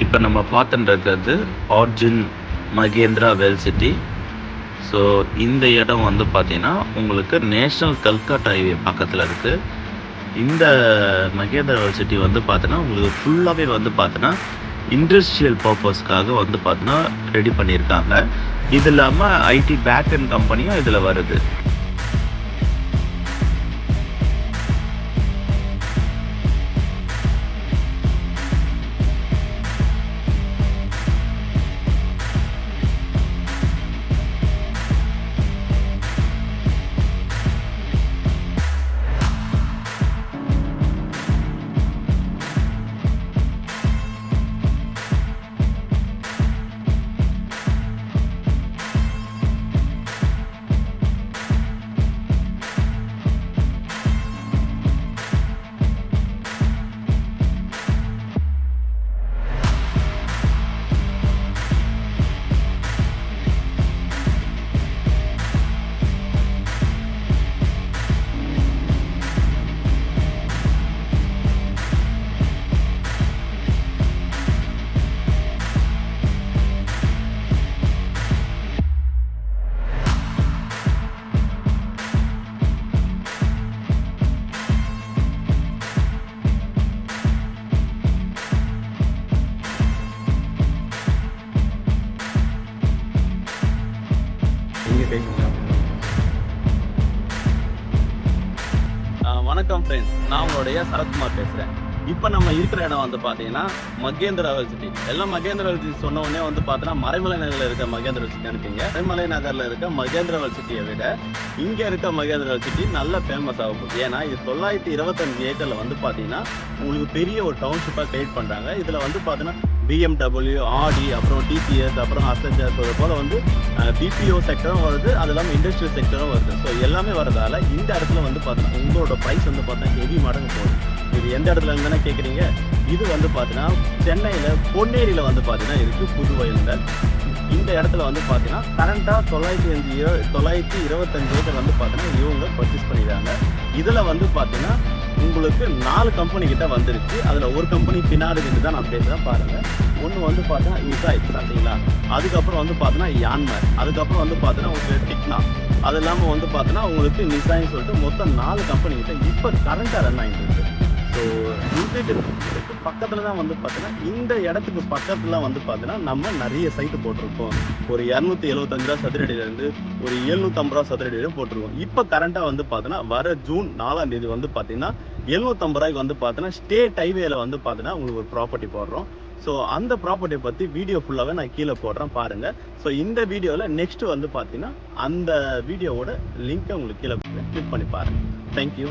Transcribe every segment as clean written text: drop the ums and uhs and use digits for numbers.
இப்போ நம்ம பார்த்துட்டு இருக்கிறது origin Mahindra world city. So இந்த இடம் வந்து பார்த்தீங்கன்னா உங்களுக்கு நேஷ்னல் கல்கட்டா ஹைவே பக்கத்தில் இருக்குது. இந்த மகேந்திரா வெல் சிட்டி வந்து பார்த்தீங்கன்னா உங்களுக்கு ஃபுல்லாகவே வந்து பார்த்தீங்கன்னா இண்டஸ்ட்ரியல் பர்பஸ்க்காக வந்து பார்த்தீங்கன்னா ரெடி பண்ணியிருக்காங்க. இது இல்லாமல் ஐடி பேக் அண்ட் கம்பெனியும் இதில் வருது. வணக்கம் ஃப்ரெண்ட்ஸ், நான் உங்களுடைய சரத்குமார் பேசுகிறேன். இப்போ நம்ம இருக்கிற இடம் வந்து பார்த்தீங்கன்னா மகேந்திரா வெல் சிட்டி. எல்லாம் மகேந்திரா வெல் சிட்டி சொன்ன உடனே வந்து பார்த்தீங்கன்னா மறைமலை நகரில் இருக்க மகேந்திரா வெல் சிட்டி நினைப்பீங்க. மறைமலை நகரில் இருக்க மகேந்திரா வெல் சிட்டியை விட இங்கே இருக்க மகேந்திரா வெல் சிட்டி நல்ல ஃபேமஸ் ஆகும். ஏன்னா இது 925 ஏக்கரில் வந்து பார்த்தீங்கன்னா உங்களுக்கு பெரிய ஒரு டவுன்ஷிப்பாக கிரியேட் பண்ணுறாங்க. இதில் வந்து பார்த்தீங்கன்னா BMW, ஆடி, அப்புறம் டிசிஎஸ், அப்புறம் அசஞ்சர் போல் வந்து பிபிஓ செக்டரும் வருது, அது இல்லாமல் இண்டஸ்ட்ரியல் செக்டரும் வருது. ஸோ எல்லாமே வரதால இந்த இடத்துல வந்து பார்த்தீங்கன்னா உங்களோட ப்ரைஸ் வந்து பார்த்தீங்கன்னா ஹெவி மடங்கு போகுது. இது எந்த இடத்துல இருந்தானே கேட்குறீங்க? இது வந்து பார்த்தீங்கன்னா சென்னையில் பொன்னேரியில் வந்து பார்த்தீங்கன்னா இருக்குது, புதுவயலில். இந்த இடத்துல வந்து பார்த்தீங்கன்னா கரண்ட்டாக 925 ஏக்கர் வந்து பார்த்தீங்கன்னா இவங்க பர்ச்சேஸ் பண்ணிடுறாங்க. இதில் வந்து பார்த்தீங்கன்னா உங்களுக்கு 4 கம்பெனி கிட்ட வந்துருச்சு. அதில் ஒரு கம்பெனி பின்னாடி இருந்து தான் நான் பேசுகிறேன் பாருங்கள். ஒன்று வந்து பார்த்தீங்கன்னா இசாய் பார்த்தீங்களா, அதுக்கப்புறம் வந்து பார்த்தீங்கன்னா யான்மர், அதுக்கப்புறம் வந்து பார்த்தீங்கன்னா உங்களுக்கு டிக்னா, அது இல்லாமல் வந்து பார்த்தீங்கன்னா உங்களுக்கு நிசாயின்னு சொல்லிட்டு மொத்தம் 4 கம்பெனி கிட்ட இப்போ கரண்ட்டாக ரன் ஆகிட்டு இருக்கு. ஸோ இதுக்கு பக்கத்தில் தான் வந்து பார்த்தீங்கன்னா இந்த இடத்துக்கு பக்கத்தில் வந்து பார்த்தீங்கன்னா நம்ம நிறைய சைட்டு போட்டிருக்கோம். ஒரு 275 ரூபா சதுரடியிலேருந்து ஒரு 750 ரூபா சதுரடியில போட்டிருக்கோம். இப்போ கரண்ட்டாக வந்து பார்த்தீங்கன்னா வர ஜூன் 4ஆம் தேதி வந்து பார்த்தீங்கன்னா 750 ரூபாய்க்கு வந்து பார்த்தீங்கன்னா ஸ்டேட் ஹைவேல வந்து பார்த்தீங்கன்னா உங்களுக்கு ஒரு ப்ராப்பர்ட்டி போடுறோம். ஸோ அந்த ப்ராப்பர்ட்டியை பற்றி வீடியோ ஃபுல்லாகவே நான் கீழே போடுறேன் பாருங்கள். ஸோ இந்த வீடியோவில் நெக்ஸ்ட் வந்து பார்த்தீங்கன்னா அந்த வீடியோவோட லிங்க்கை உங்களுக்கு கீழே கிளிக் பண்ணி பாருங்கள். தேங்க்யூ.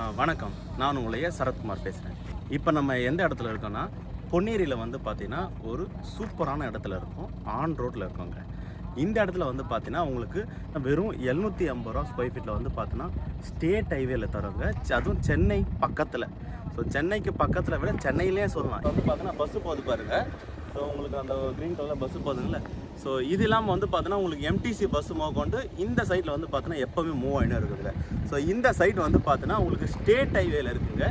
வணக்கம், நான் உங்களைய சரத்குமார் பேசுகிறேன். இப்போ நம்ம எந்த இடத்துல இருக்கோன்னா, பொன்னேரியில் வந்து பார்த்தீங்கன்னா ஒரு சூப்பரான இடத்துல இருக்கும். ஆன் ரோட்டில் இருக்கோங்க. இந்த இடத்துல வந்து பார்த்தீங்கன்னா உங்களுக்கு வெறும் 750 ரூபா ஸ்கொயர் ஃபீட்டில் வந்து பார்த்தீங்கன்னா ஸ்டேட் ஹைவேல தரோங்க. அதுவும் சென்னை பக்கத்தில். ஸோ சென்னைக்கு பக்கத்தில் விட சென்னையிலே சொல்லலாம். வந்து பார்த்தீங்கன்னா பஸ்ஸு போகுது பாருங்கள். ஸோ உங்களுக்கு அந்த க்ரீன் கலரில் பஸ்ஸு போகுதுங்களே. ஸோ இது இல்லாமல் வந்து பார்த்தீங்கன்னா உங்களுக்கு எம்டிசி பஸ்ஸு கொண்டு இந்த சைட்டில் வந்து பார்த்தீங்கன்னா எப்போவுமே மூவ் ஆகினே இருக்குதுங்க. ஸோ இந்த சைட் வந்து பார்த்தீங்கன்னா உங்களுக்கு ஸ்டேட் ஹைவேல இருக்குங்க.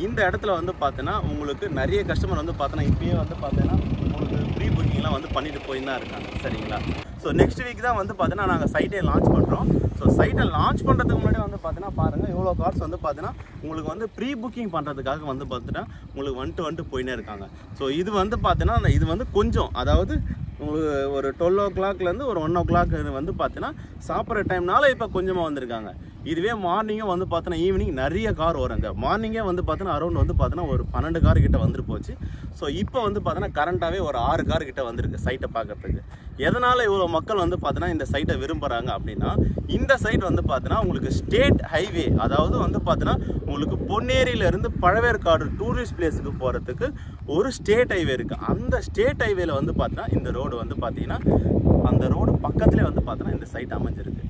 இந்த இடத்துல வந்து பார்த்தீங்கன்னா உங்களுக்கு நிறைய கஸ்டமர் வந்து பார்த்தீங்கன்னா இப்பயே வந்து பார்த்தீங்கன்னா உங்களுக்கு ப்ரீ புக்கிங்லாம் வந்து பண்ணிட்டு போய் தான் இருக்காங்க. சரிங்களா? ஸோ நெக்ஸ்ட் வீக் தான் வந்து பார்த்தீங்கன்னா நாங்கள் சைட்டே லான்ச் பண்ணுறோம். ஸோ சைட்டை லான்ச் பண்ணுறதுக்கு முன்னாடி வந்து பார்த்தீங்கன்னா பாருங்கள் எவ்வளோ கார்ஸ் வந்து பார்த்தீங்கன்னா உங்களுக்கு வந்து ப்ரீ புக்கிங் பண்ணுறதுக்காக வந்து பார்த்தீங்கன்னா உங்களுக்கு வந்துட்டு போயினே இருக்காங்க. ஸோ இது வந்து பார்த்தீங்கன்னா இது வந்து கொஞ்சம் அதாவது உங்களுக்கு ஒரு 12 o'clockலேருந்து ஒரு 1 o'clock வந்து பார்த்தீங்கன்னா சாப்பிட்ற டைம்னால இப்போ கொஞ்சமாக வந்திருக்காங்க. இதுவே மார்னிங்கே வந்து பார்த்தோன்னா ஈவினிங் நிறைய கார் வருங்க. மார்னிங்கே வந்து பார்த்தோன்னா அரௌண்ட் வந்து பார்த்தோன்னா ஒரு 12 கார் கிட்ட வந்துட்டு போச்சு. ஸோ இப்போ வந்து பார்த்தோன்னா கரண்ட்டாகவே ஒரு 6 கார் கிட்ட வந்திருக்கு சைட்டை பார்க்கறதுக்கு. எதனால் இவ்வளோ மக்கள் வந்து பார்த்தோன்னா இந்த சைட்டை விரும்புகிறாங்க அப்படின்னா, இந்த சைட் வந்து பார்த்தோன்னா உங்களுக்கு ஸ்டேட் ஹைவே, அதாவது வந்து பார்த்தோன்னா உங்களுக்கு பொன்னேரியிலேருந்து பழவேற்காடு டூரிஸ்ட் பிளேஸுக்கு போகிறதுக்கு ஒரு ஸ்டேட் ஹைவே இருக்குது. அந்த ஸ்டேட் ஹைவேல வந்து பார்த்தோன்னா இந்த ரோடு வந்து பார்த்தீங்கன்னா அந்த ரோடு பக்கத்துலேயே வந்து பார்த்தோன்னா இந்த சைட் அமைஞ்சிருக்கு.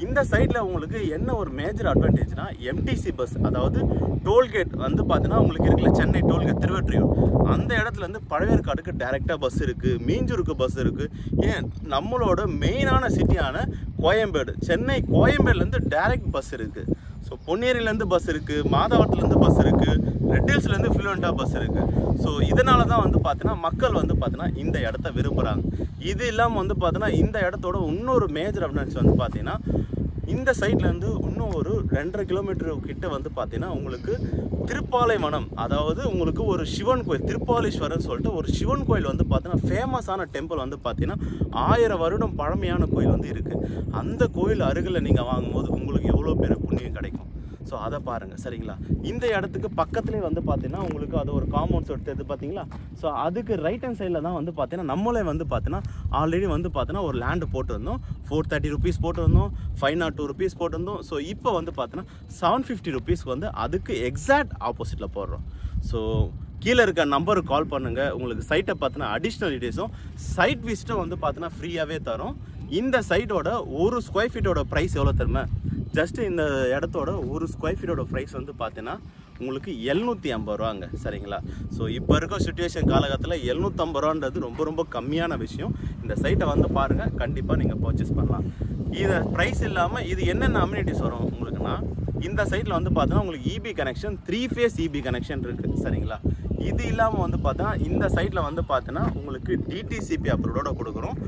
இந்த சைட்டில் உங்களுக்கு என்ன ஒரு மேஜர் அட்வான்டேஜ்னா, எம்டிசி பஸ், அதாவது டோல்கேட் வந்து பார்த்தீங்கன்னா உங்களுக்கு இருக்குல்ல சென்னை டோல்கேட் திருவெற்றியூர், அந்த இடத்துலேருந்து பழவேற்காடுக்கு டைரெக்டாக பஸ் இருக்குது, மீஞ்சூருக்கு பஸ் இருக்குது. ஏன் நம்மளோட மெயினான சிட்டியான கோயம்பேடு, சென்னை கோயம்பேடுலேருந்து டைரக்ட் பஸ் இருக்குது. ஸோ பொன்னேரியிலேருந்து பஸ் இருக்குது, மாதாவரத்துலேருந்து பஸ் இருக்குது, ரெட் ஹில்ஸ்லேருந்து ஃப்ளூவெண்ட்டாக பஸ் இருக்குது. ஸோ இதனால தான் வந்து பார்த்தீங்கன்னா மக்கள் வந்து பார்த்தீங்கன்னா இந்த இடத்த விரும்புகிறாங்க. இது இல்லாமல் வந்து பார்த்தீங்கன்னா இந்த இடத்தோட இன்னொரு மேஜர் அட்வான்டேஜ் வந்து பார்த்தீங்கன்னா இந்த சைட்லேருந்து இன்னும் ஒரு 2.5 கிலோமீட்டர் கிட்ட வந்து பார்த்தீங்கன்னா உங்களுக்கு திருப்பாலைவனம், அதாவது உங்களுக்கு ஒரு சிவன் கோயில், திருப்பாலீஸ்வரர் சொல்லிட்டு ஒரு சிவன் கோயில் வந்து பார்த்தீங்கன்னா ஃபேமஸான டெம்பிள் வந்து பார்த்தீங்கன்னா 1000 வருடம் பழமையான கோயில் வந்து இருக்குது. அந்த கோயில் அருகில் நீங்கள் வாங்கும்போது உங்களுக்கு எவ்வளோ பேர் புண்ணியம் கிடைக்கும். ஸோ அதை பாருங்கள். சரிங்களா? இந்த இடத்துக்கு பக்கத்துலேயே வந்து பார்த்தீங்கன்னா உங்களுக்கு அது ஒரு காம்பவுண்ட்ஸ் எடுத்தது பார்த்தீங்களா? ஸோ அதுக்கு ரைட் ஹேண்ட் சைடில் தான் வந்து பார்த்தீங்கன்னா நம்மளே வந்து பார்த்தீங்கன்னா ஆல்ரெடி வந்து பார்த்தீங்கன்னா ஒரு லேண்டு போட்டுருந்தோம். 430 rupees போட்டிருந்தோம், 502 rupees போட்டிருந்தோம். ஸோ இப்போ வந்து பார்த்தீங்கன்னா 750 rupees வந்து அதுக்கு எக்ஸாக்ட் ஆப்போசிட்டில் போடுறோம். ஸோ கீழே இருக்க நம்பருக்கு கால் பண்ணுங்கள். உங்களுக்கு சைட்டை பார்த்தீங்கன்னா அடிஷ்னல் டீட்டெயில்ஸும் சைட் விசிட்டும் வந்து பார்த்தீங்கன்னா ஃப்ரீயாகவே தரும். இந்த சைட்டோட ஒரு ஸ்கொயர் ஃபீட்டோட ப்ரைஸ் எவ்வளோ தெரியுமா? ஜஸ்ட்டு இந்த இடத்தோட ஒரு ஸ்கொயர் ஃபீட்டோட ப்ரைஸ் வந்து பார்த்தீங்கன்னா உங்களுக்கு 750 ரூபாங்க. சரிங்களா? ஸோ இப்போ இருக்க சுச்சுவேஷன் காலகட்டத்தில் 750 ரூபான்றது ரொம்ப ரொம்ப கம்மியான விஷயம். இந்த சைட்டை வந்து பாருங்கள், கண்டிப்பாக நீங்கள் பர்ச்சேஸ் பண்ணலாம். இது ப்ரைஸ் இல்லாமல் இது என்னென்ன அம்யூனிட்டிஸ் வரும் உங்களுக்குன்னா, இந்த சைட்டில் வந்து பார்த்தீங்கன்னா உங்களுக்கு EB connection, 3 phase EB connection இருக்குது. சரிங்களா? இது இல்லாமல் வந்து பார்த்தீங்கன்னா இந்த சைட்டில் வந்து பார்த்தீங்கன்னா உங்களுக்கு டிடிசிபி அப்ரூவோட கொடுக்குறோம்.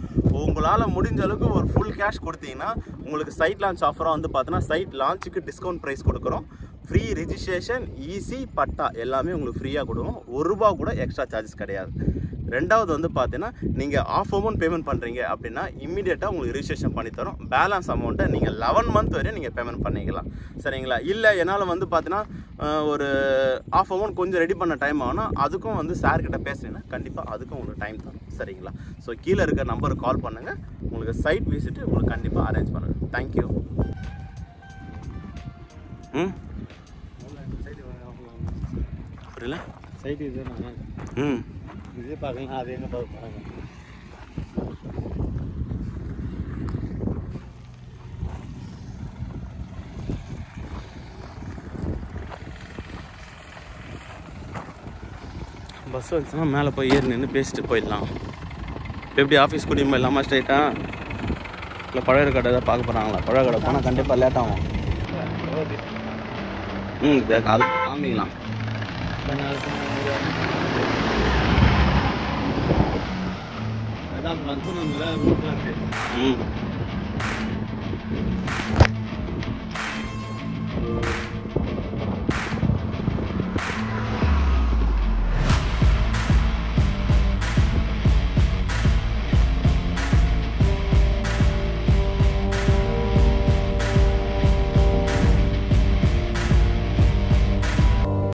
உங்களால் முடிஞ்ச அளவுக்கு ஒரு ஃபுல் கேஷ் கொடுத்தீங்கன்னா உங்களுக்கு சைட் லான்ச் ஆஃபராக வந்து பார்த்தீங்கன்னா சைட் லான்ச்சுக்கு டிஸ்கவுண்ட் ப்ரைஸ் கொடுக்குறோம். ஃப்ரீ ரிஜிஸ்ட்ரேஷன், ஈஸி பட்டா எல்லாமே உங்களுக்கு ஃப்ரீயாக கொடுக்கும். ₹1 கூட எக்ஸ்ட்ரா சார்ஜஸ் கிடையாது. ரெண்டாவது வந்து பார்த்தீங்கன்னா நீங்கள் ஆஃப் அமௌண்ட் பேமெண்ட் பண்ணுறீங்க அப்படின்னா இம்மீடியட்டாக உங்களுக்கு ரிஜிஸ்ட்ரேஷன் பண்ணி தரோம். பேலன்ஸ் அமௌண்ட்டை நீங்கள் 11 month வரையும் நீங்கள் பேமெண்ட் பண்ணிக்கலாம். சரிங்களா? இல்லை என்னால் வந்து பார்த்தீங்கன்னா ஒரு ஆஃப் அமௌண்ட் கொஞ்சம் ரெடி பண்ண டைம் ஆகணும், அதுக்கும் வந்து சார்கிட்ட பேசுனீங்கன்னா கண்டிப்பாக அதுக்கும் உங்களுக்கு டைம் தரும். சரிங்களா? ஸோ கீழே இருக்க நம்பருக்கு கால் பண்ணுங்கள். உங்களுக்கு சைட் விசிட்டு உங்களுக்கு கண்டிப்பாக அரேஞ்ச் பண்ணுங்கள். தேங்க்யூ. புரியல? சைட் இது இதே பார்க்கலாம், அது எங்கே பார்க்க பஸ் வந்துச்சுன்னா மேலே போய் ஏறி நின்று பேசிட்டு போயிடலாம். எப்படி ஆஃபீஸ் கூட்டிகிட்டு போயிடலாமா ஸ்ட்ரைட்டாக? இல்லை பழவேற்காடு எதாவது பார்க்க போகிறாங்களா? பழவேற்காடு போனால் கண்டிப்பாக லேட் ஆகும். அது காமிக்கலாம். அதான்